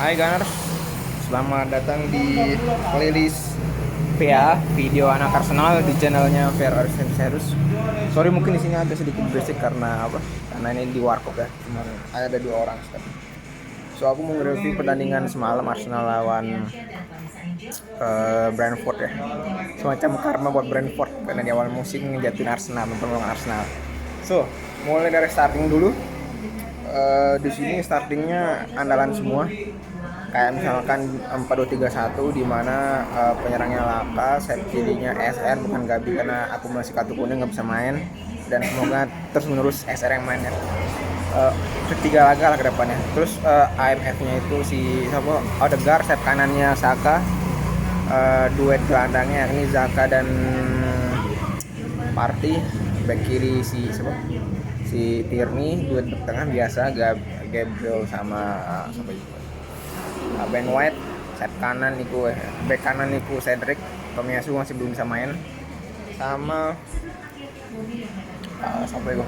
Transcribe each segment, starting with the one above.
Hai Gunners, selamat datang di playlist VA video anak Arsenal di channelnya VR Arsenal. Sorry mungkin di sini agak sedikit berisik karena apa? Karena ini di warkop ya, cuma ada 2 orang. So aku mau nge-review pertandingan semalam Arsenal lawan Brentford ya. Semacam karma buat Brentford karena di awal musim ngejatuhin Arsenal, memperolong Arsenal. So mulai dari starting dulu. Di sini startingnya andalan semua. Kayak misalkan 4-2-3-1 di mana penyerangnya Laka, sayap kirinya SR bukan Gabi karena akumulasi kartu kuning nggak bisa main, dan semoga terus menerus SR yang main ya. Ketiga laga lah ke depannya. Terus IMF-nya itu si siapa? Odegaard, sayap kanannya Saka. Duet gelandangnya ini Zaka dan Partey, back kiri si siapa? Si Tierney, duet tengah biasa Gabriel sama siapa itu? Ben White, sayap kanan niku back kanan niku Cedric. Tomiyasu masih belum bisa main. Sama siapa itu?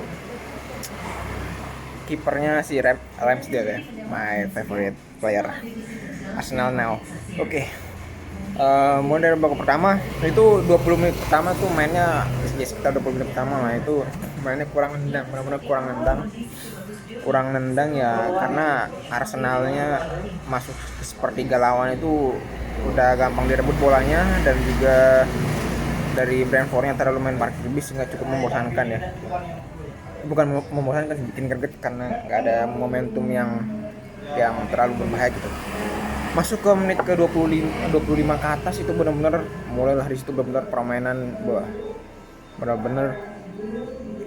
Kipernya si Ramsdale ya, my favorite player Arsenal now. Oke. Mulai dari babak pertama itu 20 menit pertama tuh mainnya ya sekitar 20 menit pertama lah itu mainnya kurang nendang, benar-benar kurang nendang ya, karena Arsenalnya masuk ke sepertiga lawan itu udah gampang direbut bolanya, dan juga dari Brentford-nya terlalu main parkir bis sehingga cukup membosankan ya. Bukan membosankan, bikin greget karena nggak ada momentum yang terlalu berbahaya gitu. Masuk ke menit ke 25 ke atas itu benar-benar mulailah di situ benar-benar permainan benar-benar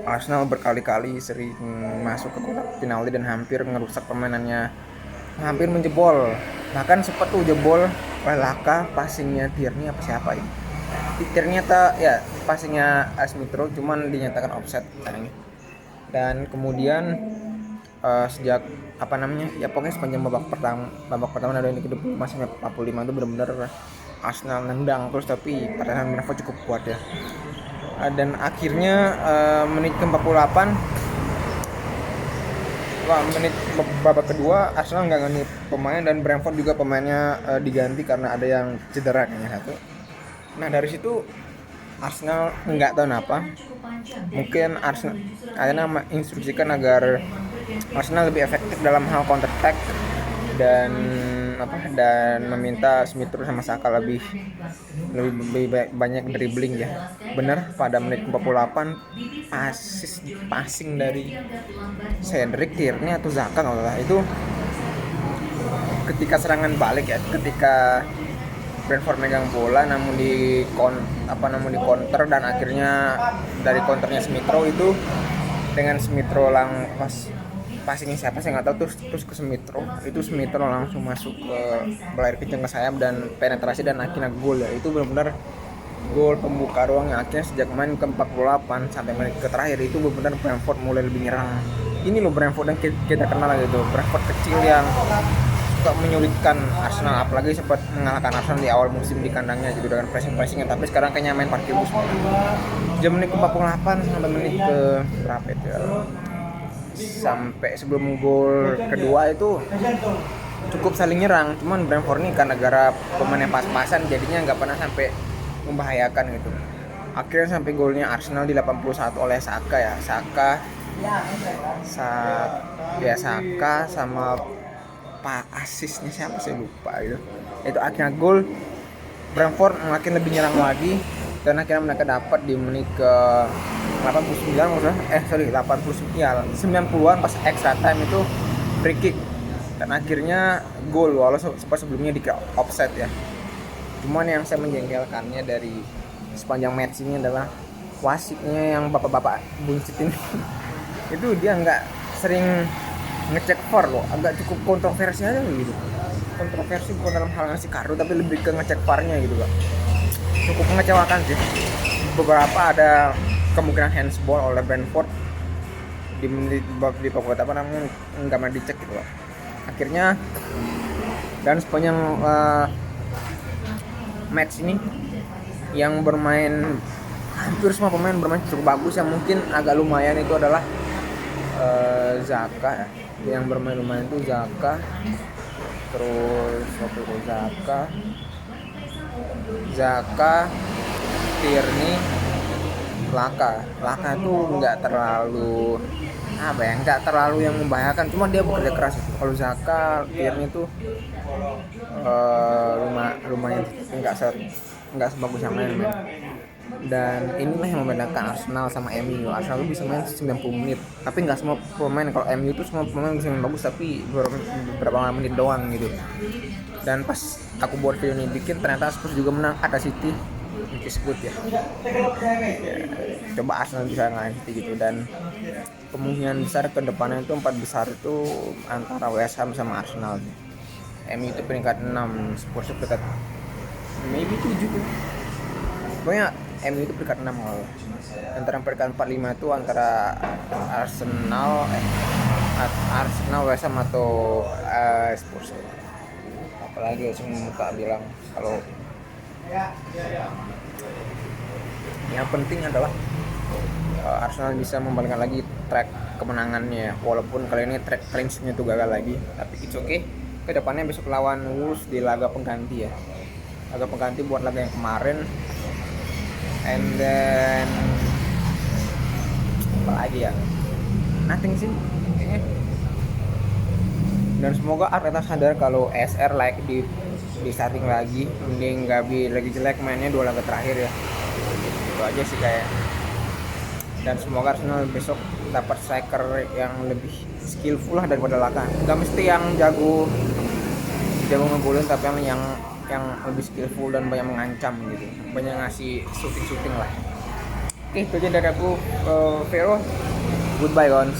Arsenal berkali-kali sering masuk ke kotak penalti dan hampir ngerusak permainannya, hampir menjebol, bahkan sempat tuh jebol oleh Laka, passingnya Tierney apa siapa ini, Tierney ya passingnya Smith-Rowe cuman dinyatakan offside sayangnya. Dan kemudian sejak ya pokoknya sepanjang babak pertama dari ini ke 25 sampai 45 itu benar-benar Arsenal nendang terus, tapi pertahanan Brentford cukup kuat ya. Dan akhirnya menit ke 48 menit babak kedua Arsenal nggak ganti pemain, dan Brentford juga pemainnya diganti karena ada yang cedera kayaknya satu. Nah dari situ Arsenal nggak tahu kenapa, mungkin Arsenal akhirnya menginstruksikan agar Arsenal lebih efektif dalam hal counter attack dan meminta Smith-Rowe sama Saka lebih banyak dribbling ya. Benar pada menit 48 passing dari Cedric, Tierney atau Zaka kalau salah itu ketika serangan balik ya, ketika Brentford megang bola namun di counter, dan akhirnya dari counternya Smith-Rowe itu dengan Smith-Rowe passingnya siapa saya nggak tahu, terus ke Smith-Rowe itu Smith-Rowe langsung masuk ke berlari kencang ke sayap dan penetrasi dan akhirnya gol ya. Itu benar-benar gol pembuka ruang yang akhirnya sejak main ke 48 sampai menit ke terakhir itu benar-benar Brentford mulai lebih nyerang. Ini loh Brentford yang kita kenal gitu, Brentford kecil yang suka menyulitkan Arsenal, apalagi sempat mengalahkan Arsenal di awal musim di kandangnya gitu dengan pressing-pressingnya, tapi sekarang kayaknya main parkir bus. Jam menit ke 48 sampai menit ke berapa itu ya, sampai sebelum gol kedua itu cukup saling nyerang, cuman Brentford ini karena gara pemainnya pas-pasan jadinya nggak pernah sampai membahayakan gitu. Akhirnya sampai golnya Arsenal di 81 oleh Saka ya, Saka sama asisnya siapa saya lupa gitu. Itu akhirnya gol, Brentford makin lebih nyerang lagi, dan akhirnya mereka dapat di menit ke 89 90-an pas extra time itu free kick, dan akhirnya gol walau sempat sebelumnya di offside ya. Cuman yang saya menjengkelkannya dari sepanjang match ini adalah wasitnya yang bapak-bapak buncit ini itu dia nggak sering ngecek VAR loh, agak cukup kontroversi aja gitu. Kontroversi bukan dalam hal ngasih kartu, tapi lebih ke ngecek VAR-nya gitu Kak. Cukup mengecewakan sih. Beberapa ada kemungkinan handsball oleh Brentford di babak nggak mau dicek gitu Kak. Akhirnya dan sepanjang match ini yang bermain hampir semua pemain bermain cukup bagus, yang mungkin agak lumayan itu adalah Zaka ya. Yang bermain lumayan itu Zaka, Terus waktu itu Zaka, Tierney, Laka itu nggak terlalu nggak terlalu yang membahayakan, cuma dia bekerja keras. Kalau Zaka, Tierney itu lumayan nggak sebagus yang lain, men. Dan inilah yang membedakan Arsenal sama MU. Arsenal tuh bisa main 90 menit, tapi nggak semua pemain. Kalau MU tuh semua pemain bisa main bagus, tapi beberapa menit doang gitu. Dan pas aku buat video ini bikin, ternyata Spurs juga menang atas City, which is good ya. Coba Arsenal bisa ngalahin City gitu. Dan kemungkinan besar ke depannya itu 4 besar itu antara West Ham sama Arsenal. MU itu peringkat 6, Spurs itu peringkat maybe 7. Pokoknya MU itu peringkat 6 kalau. Antara peringkat 4-5 itu antara Arsenal, West Ham atau Spurs. Apalagi semua muka bilang kalau yang penting adalah Arsenal bisa membalikkan lagi track kemenangannya, walaupun kali ini track clean sheet-nya itu gagal lagi, tapi it's okay. Kedepannya besok lawan Wolves di laga pengganti ya, laga pengganti buat laga yang kemarin. And then apa lagi ya, nothing sih kayaknya. Dan semoga Arteta sadar kalau SR di starting lagi, mending Gabi lagi jelek mainnya 2 laga terakhir ya. Itu aja sih kayak. Dan semoga Arsenal besok dapat striker yang lebih skillful lah daripada Laka. Gak mesti yang jago ngegolin, tapi yang lebih skillful dan banyak mengancam gitu, banyak ngasih shooting lah. Oke, itu aja dari aku, Vero. Goodbye guys.